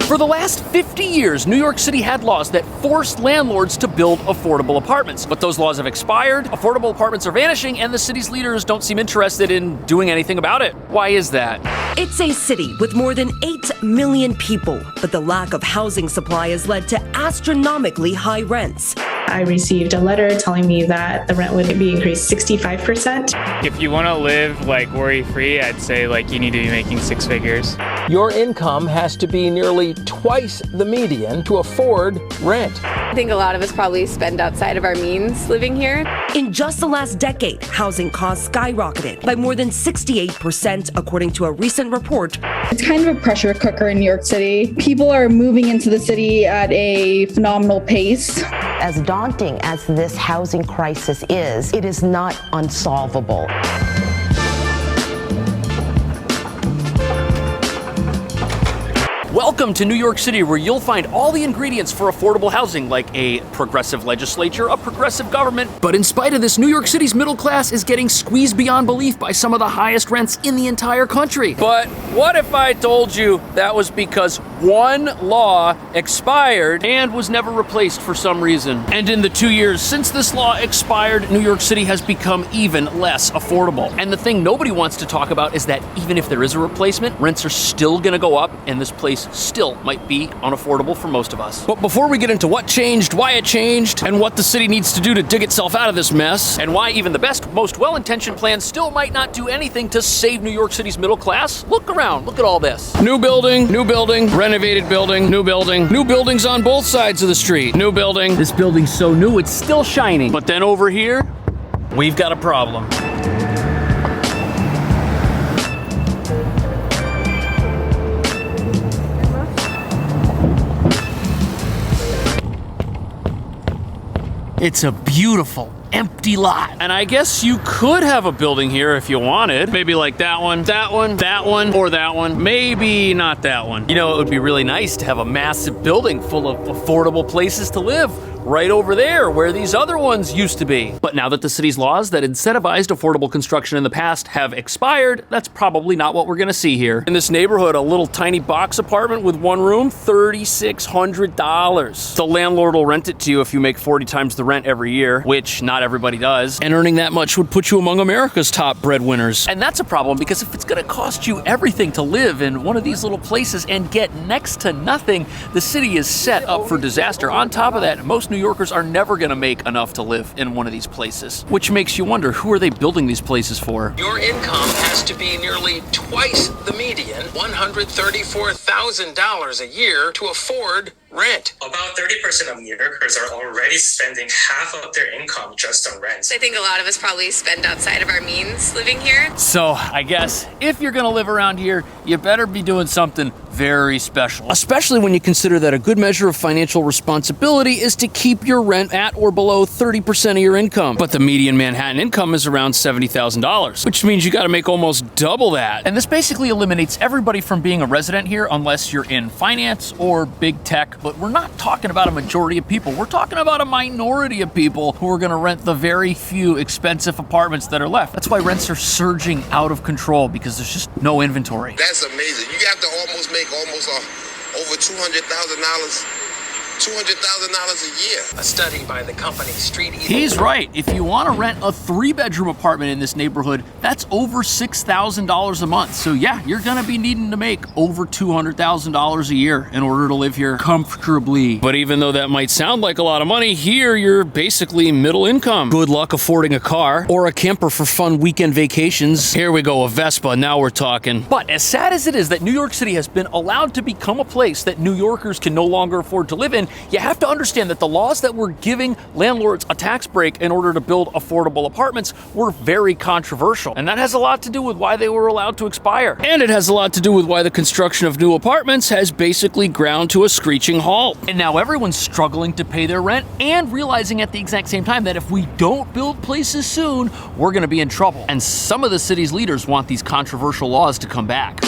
For the last 50 years, New York City had laws that forced landlords to build affordable apartments. But those laws have expired, affordable apartments are vanishing, and the city's leaders don't seem interested in doing anything about it. Why is that? It's a city with more than 8 million people, but the lack of housing supply has led to astronomically high rents. I received a letter telling me that the rent would be increased 65%. If you want to live worry-free, I'd say you need to be making 6 figures. Your income has to be nearly twice the median to afford rent. I think a lot of us probably spend outside of our means living here. In just the last decade, housing costs skyrocketed by more than 68%, according to a recent report. It's kind of a pressure cooker in New York City. People are moving into the city at a phenomenal pace. As daunting as this housing crisis is, it is not unsolvable. Welcome to New York City, where you'll find all the ingredients for affordable housing, like a progressive legislature, a progressive government. But in spite of this, New York City's middle class is getting squeezed beyond belief by some of the highest rents in the entire country. But what if I told you that was because one law expired and was never replaced for some reason? And in the 2 years since this law expired, New York City has become even less affordable. And the thing nobody wants to talk about is that even if there is a replacement, rents are still gonna go up, and this place still might be unaffordable for most of us. But before we get into what changed, why it changed, and what the city needs to do to dig itself out of this mess, and why even the best, most well-intentioned plans still might not do anything to save New York City's middle class, look around, look at all this. New building, renovated building, new buildings on both sides of the street, new building. This building's so new, it's still shining. But then over here, we've got a problem. It's a beautiful, empty lot. And I guess you could have a building here if you wanted. Maybe like that one, that one, that one, or that one. Maybe not that one. You know, it would be really nice to have a massive building full of affordable places to live right over there where these other ones used to be. But now that the city's laws that incentivized affordable construction in the past have expired, that's probably not what we're gonna see here. In this neighborhood, a little tiny box apartment with one room, $3,600. The landlord will rent it to you if you make 40 times the rent every year, which not everybody does. And earning that much would put you among America's top breadwinners. And that's a problem, because if it's gonna cost you everything to live in one of these little places and get next to nothing, the city is set up for disaster. On top of that, most New Yorkers are never gonna make enough to live in one of these places, which makes you wonder, who are they building these places for? Your income has to be nearly twice the median, $134,000 a year to afford rent. About 30% of New Yorkers are already spending half of their income just on rent. I think a lot of us probably spend outside of our means living here. So I guess if you're gonna live around here, you better be doing something very special. Especially when you consider that a good measure of financial responsibility is to keep your rent at or below 30% of your income. But the median Manhattan income is around $70,000, which means you gotta make almost double that. And this basically eliminates everybody from being a resident here unless you're in finance or big tech. But we're not talking about a majority of people. We're talking about a minority of people who are gonna rent the very few expensive apartments that are left. That's why rents are surging out of control, because there's just no inventory. That's amazing. You have to almost make over $200,000 a year. A study by the company Street Eagle. He's right. If you want to rent a 3-bedroom apartment in this neighborhood, that's over $6,000 a month. So yeah, you're gonna be needing to make over $200,000 a year in order to live here comfortably. But even though that might sound like a lot of money, here you're basically middle income. Good luck affording a car or a camper for fun weekend vacations. Here we go, a Vespa, now we're talking. But as sad as it is that New York City has been allowed to become a place that New Yorkers can no longer afford to live in, you have to understand that the laws that were giving landlords a tax break in order to build affordable apartments were very controversial. And that has a lot to do with why they were allowed to expire. And it has a lot to do with why the construction of new apartments has basically ground to a screeching halt. And now everyone's struggling to pay their rent and realizing at the exact same time that if we don't build places soon, we're gonna be in trouble. And some of the city's leaders want these controversial laws to come back.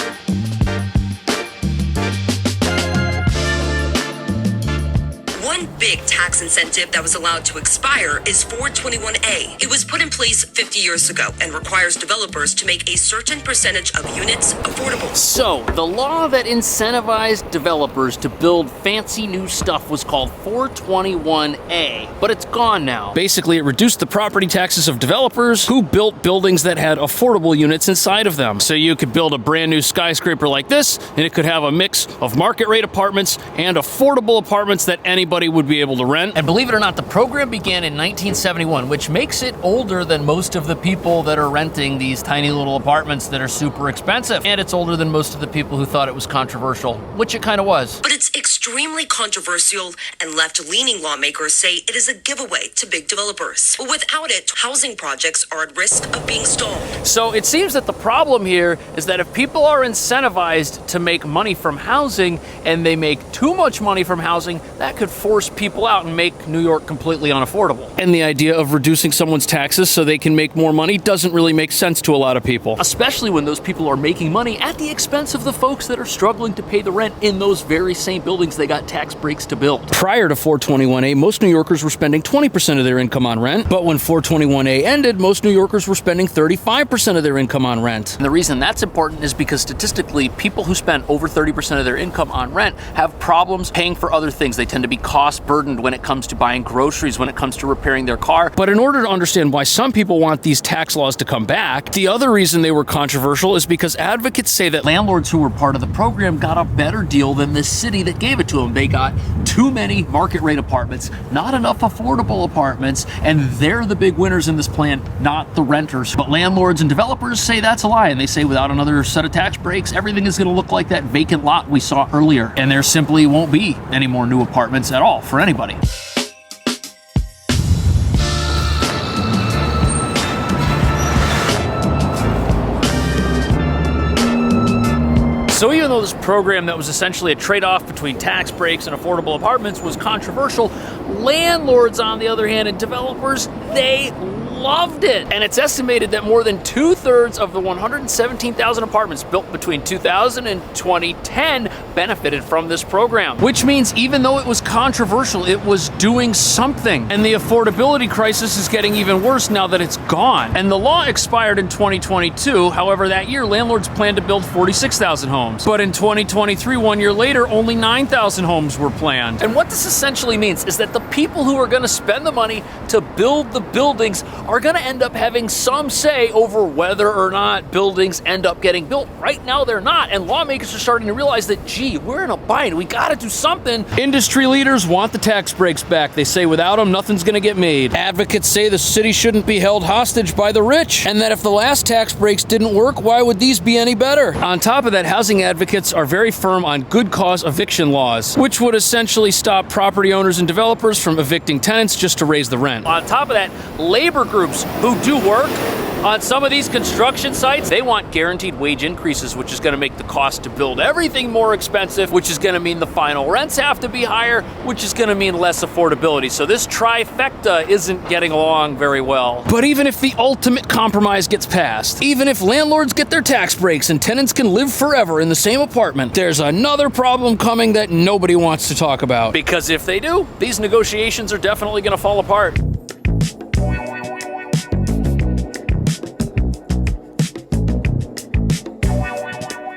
One big tax tax incentive that was allowed to expire is 421A. It was put in place 50 years ago and requires developers to make a certain percentage of units affordable. So, the law that incentivized developers to build fancy new stuff was called 421A, but it's gone now. Basically, it reduced the property taxes of developers who built buildings that had affordable units inside of them. So you could build a brand new skyscraper like this, and it could have a mix of market rate apartments and affordable apartments that anybody would be able to rent. And believe it or not, the program began in 1971, which makes it older than most of the people that are renting these tiny little apartments that are super expensive. And it's older than most of the people who thought it was controversial, which it kind of was. But it's extremely controversial, and left-leaning lawmakers say it is a giveaway to big developers. But without it, housing projects are at risk of being stalled. So it seems that the problem here is that if people are incentivized to make money from housing and they make too much money from housing, that could force people out and make New York completely unaffordable. And the idea of reducing someone's taxes so they can make more money doesn't really make sense to a lot of people. Especially when those people are making money at the expense of the folks that are struggling to pay the rent in those very same buildings they got tax breaks to build. Prior to 421A, most New Yorkers were spending 20% of their income on rent, but when 421A ended, most New Yorkers were spending 35% of their income on rent. And the reason that's important is because statistically, people who spend over 30% of their income on rent have problems paying for other things. They tend to be cost burdened when it comes to buying groceries, when it comes to repairing their car. But in order to understand why some people want these tax laws to come back, the other reason they were controversial is because advocates say that landlords who were part of the program got a better deal than the city that gave it to them. They got too many market rate apartments, not enough affordable apartments, and they're the big winners in this plan, not the renters. But landlords and developers say that's a lie, and they say without another set of tax breaks, everything is going to look like that vacant lot we saw earlier, and there simply won't be any more new apartments at all for anybody. So even though this program that was essentially a trade-off between tax breaks and affordable apartments was controversial, landlords, on the other hand, and developers, they loved it. And it's estimated that more than 2/3 of the 117,000 apartments built between 2000 and 2010 benefited from this program. Which means even though it was controversial, it was doing something. And the affordability crisis is getting even worse now that it's gone. And the law expired in 2022. However, that year, landlords planned to build 46,000 homes. But in 2023, 1 year later, only 9,000 homes were planned. And what this essentially means is that the people who are going to spend the money to build the buildings are going to end up having some say over whether or not buildings end up getting built. Right now, they're not. And lawmakers are starting to realize that, gee, we're in a bind. We got to do something. Industry leaders want the tax breaks back. They say without them, nothing's going to get made. Advocates say the city shouldn't be held hostage by the rich, and that if the last tax breaks didn't work, why would these be any better? On top of that, housing advocates are very firm on good cause eviction laws, which would essentially stop property owners and developers from evicting tenants just to raise the rent. On top of that, labor groups who do work on some of these construction sites, they want guaranteed wage increases, which is going to make the cost to build everything more expensive, which is going to mean the final rents have to be higher, which is going to mean less affordability. So this trifecta isn't getting along very well. But even if the ultimate compromise gets passed, even if landlords get their tax breaks and tenants can live forever in the same apartment, there's another problem coming that nobody wants to talk about. Because if they do, these negotiations are definitely going to fall apart.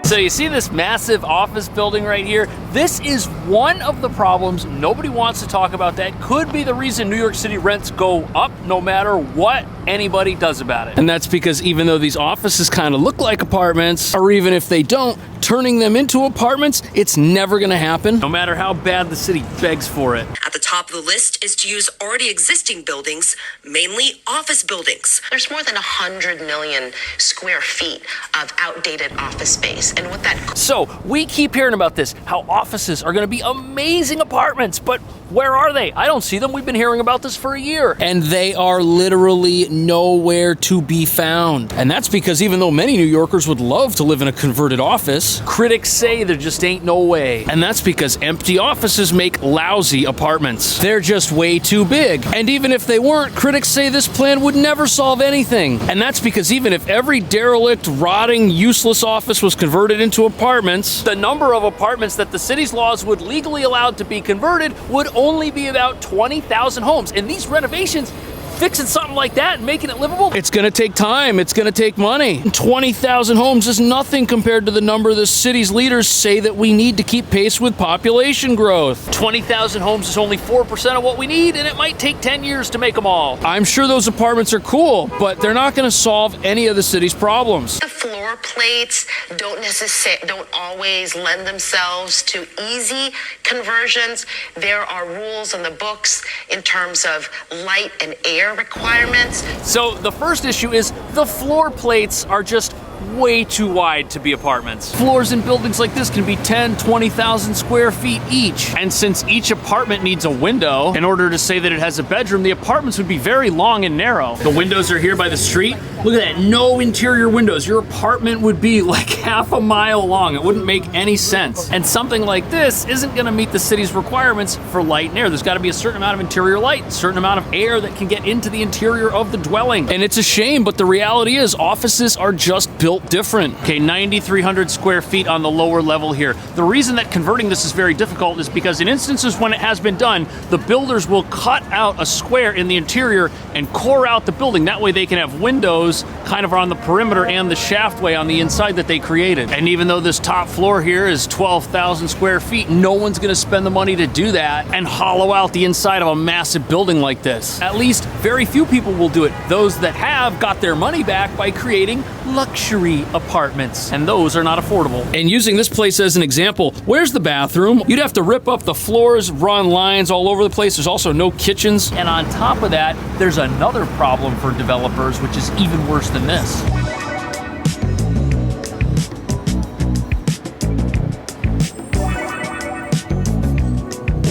So you see this massive office building right here? This is one of the problems nobody wants to talk about that could be the reason New York City rents go up no matter what anybody does about it. And that's because even though these offices kind of look like apartments, or even if they don't, turning them into apartments, it's never gonna happen, no matter how bad the city begs for it. At the top of the list is to use already existing buildings, mainly office buildings. There's more than 100 million square feet of outdated office space. And what that... So we keep hearing about this, how offices are gonna be amazing apartments, but where are they? I don't see them. We've been hearing about this for a year. And they are literally nowhere to be found. And that's because even though many New Yorkers would love to live in a converted office, critics say there just ain't no way. And that's because empty offices make lousy apartments apartments. They're just way too big. And even if they weren't, critics say this plan would never solve anything. And that's because even if every derelict, rotting, useless office was converted into apartments, the number of apartments that the city's laws would legally allow to be converted would only be about 20,000 homes. And these renovations, fixing something like that and making it livable, it's gonna take time, it's gonna take money. 20,000 homes is nothing compared to the number the city's leaders say that we need to keep pace with population growth. 20,000 homes is only 4% of what we need, and it might take 10 years to make them all. I'm sure those apartments are cool, but they're not gonna solve any of the city's problems. The floor plates don't always lend themselves to easy conversions. There are rules in the books in terms of light and air requirements. So the first issue is the floor plates are just way too wide to be apartments. Floors in buildings like this can be 10, 20,000 square feet each. And since each apartment needs a window in order to say that it has a bedroom, the apartments would be very long and narrow. The windows are here by the street. Look at that, no interior windows. Your apartment would be like half a mile long. It wouldn't make any sense. And something like this isn't gonna meet the city's requirements for light and air. There's gotta be a certain amount of interior light, a certain amount of air that can get into the interior of the dwelling. And it's a shame, but the reality is offices are just built different. Okay, 9,300 square feet on the lower level here. The reason that converting this is very difficult is because in instances when it has been done, the builders will cut out a square in the interior and core out the building. That way they can have windows kind of on the perimeter and the shaftway on the inside that they created. And even though this top floor here is 12,000 square feet, no one's gonna spend the money to do that and hollow out the inside of a massive building like this. At least very few people will do it. Those that have got their money back by creating luxury apartments, and those are not affordable. And using this place as an example, where's the bathroom? You'd have to rip up the floors, run lines all over the place. There's also no kitchens. And on top of that, there's another problem for developers, which is even worse than this.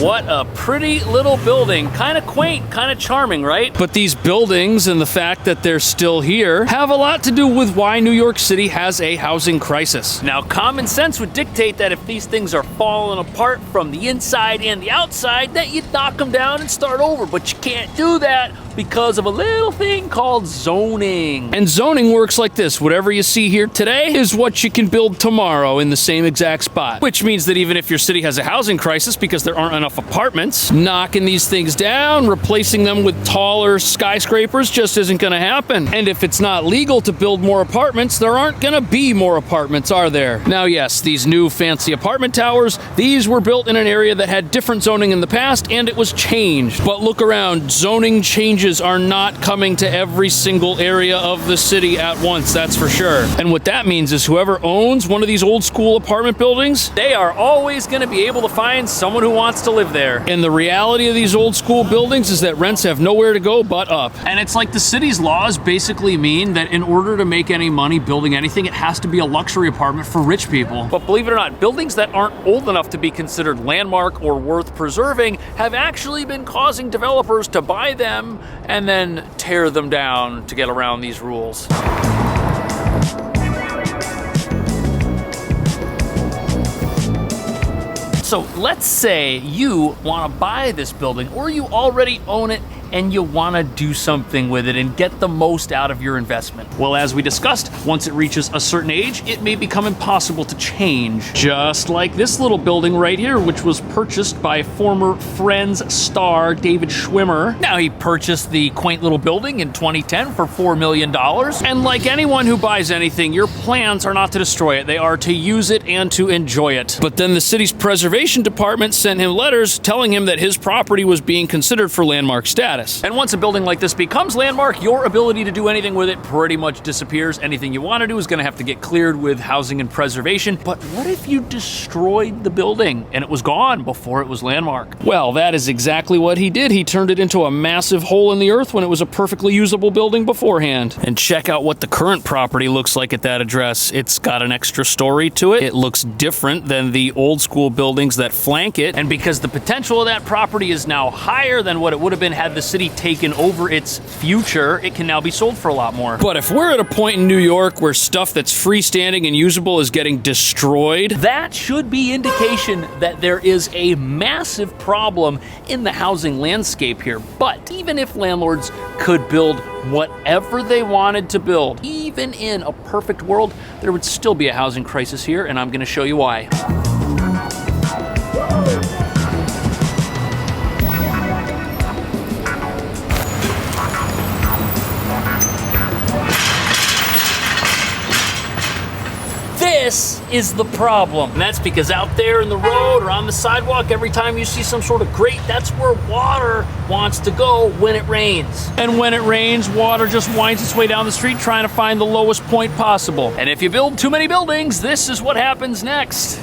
What a pretty little building. Kind of quaint, kind of charming, right? But these buildings and the fact that they're still here have a lot to do with why New York City has a housing crisis. Now, common sense would dictate that if these things are falling apart from the inside and the outside, that you'd knock them down and start over. But you can't do that because of a little thing called zoning. And zoning works like this. Whatever you see here today is what you can build tomorrow in the same exact spot. Which means that even if your city has a housing crisis because there aren't enough apartments, knocking these things down, replacing them with taller skyscrapers just isn't gonna happen. And if it's not legal to build more apartments, there aren't gonna be more apartments, are there? Now, yes, these new fancy apartment towers, these were built in an area that had different zoning in the past, and it was changed. But look around, zoning changes are not coming to every single area of the city at once, that's for sure. And what that means is whoever owns one of these old school apartment buildings, they are always gonna be able to find someone who wants to live there. And the reality of these old school buildings is that rents have nowhere to go but up. And it's like the city's laws basically mean that in order to make any money building anything, it has to be a luxury apartment for rich people. But believe it or not, buildings that aren't old enough to be considered landmark or worth preserving have actually been causing developers to buy them and then tear them down to get around these rules. So let's say you want to buy this building, or you already own it and you want to do something with it and get the most out of your investment. Well, as we discussed, once it reaches a certain age, it may become impossible to change. Just like this little building right here, which was purchased by former Friends star David Schwimmer. Now, he purchased the quaint little building in 2010 for $4 million. And like anyone who buys anything, your plans are not to destroy it. They are to use it and to enjoy it. But then the city's preservation department sent him letters telling him that his property was being considered for landmark status. And once a building like this becomes landmark, your ability to do anything with it pretty much disappears. Anything you want to do is going to have to get cleared with housing and preservation. But what if you destroyed the building and it was gone before it was landmark? Well, that is exactly what he did. He turned it into a massive hole in the earth when it was a perfectly usable building beforehand. And check out what the current property looks like at that address. It's got an extra story to it. It looks different than the old school buildings that flank it. And because the potential of that property is now higher than what it would have been had the City taken over its future, it can now be sold for a lot more. But if we're at a point in New York where stuff that's freestanding and usable is getting destroyed, that should be indication that there is a massive problem in the housing landscape here. But even if landlords could build whatever they wanted to build, even in a perfect world, there would still be a housing crisis here, and I'm going to show you why. This is the problem. And that's because out there in the road or on the sidewalk, every time you see some sort of grate, that's where water wants to go when it rains. And when it rains, water just winds its way down the street trying to find the lowest point possible. And if you build too many buildings, this is what happens next.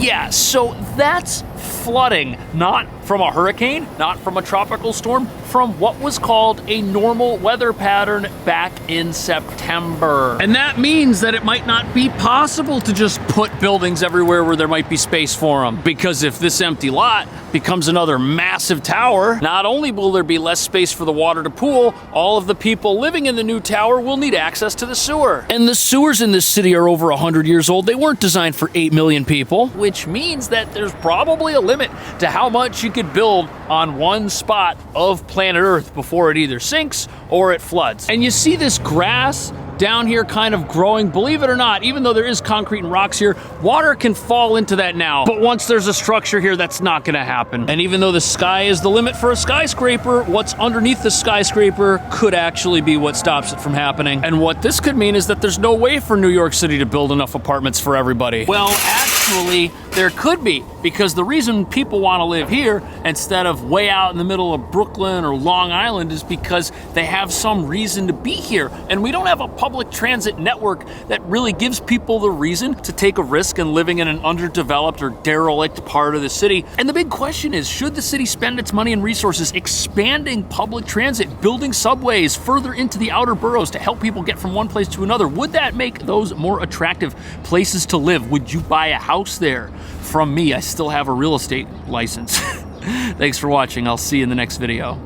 Yeah, so that's flooding, not from a hurricane, not from a tropical storm, from what was called a normal weather pattern back in September. And that means that it might not be possible to just put buildings everywhere where there might be space for them. Because if this empty lot becomes another massive tower, not only will there be less space for the water to pool, all of the people living in the new tower will need access to the sewer. And the sewers in this city are over 100 years old. They weren't designed for 8 million people, which means that there's probably a limit to how much you could build on one spot of planet Earth before it either sinks or it floods. And you see this grass down here kind of growing. Believe it or not, even though there is concrete and rocks here, water can fall into that now. But once there's a structure here, that's not gonna happen. And even though the sky is the limit for a skyscraper, what's underneath the skyscraper could actually be what stops it from happening. And what this could mean is that there's no way for New York City to build enough apartments for everybody. Well, actually, there could be, because the reason people want to live here instead of way out in the middle of Brooklyn or Long Island is because they have some reason to be here. And we don't have a public transit network that really gives people the reason to take a risk in living in an underdeveloped or derelict part of the city. And the big question is, should the city spend its money and resources expanding public transit, building subways further into the outer boroughs to help people get from one place to another? Would that make those more attractive places to live? Would you buy a house there? From me, I still have a real estate license. Thanks for watching. I'll see you in the next video.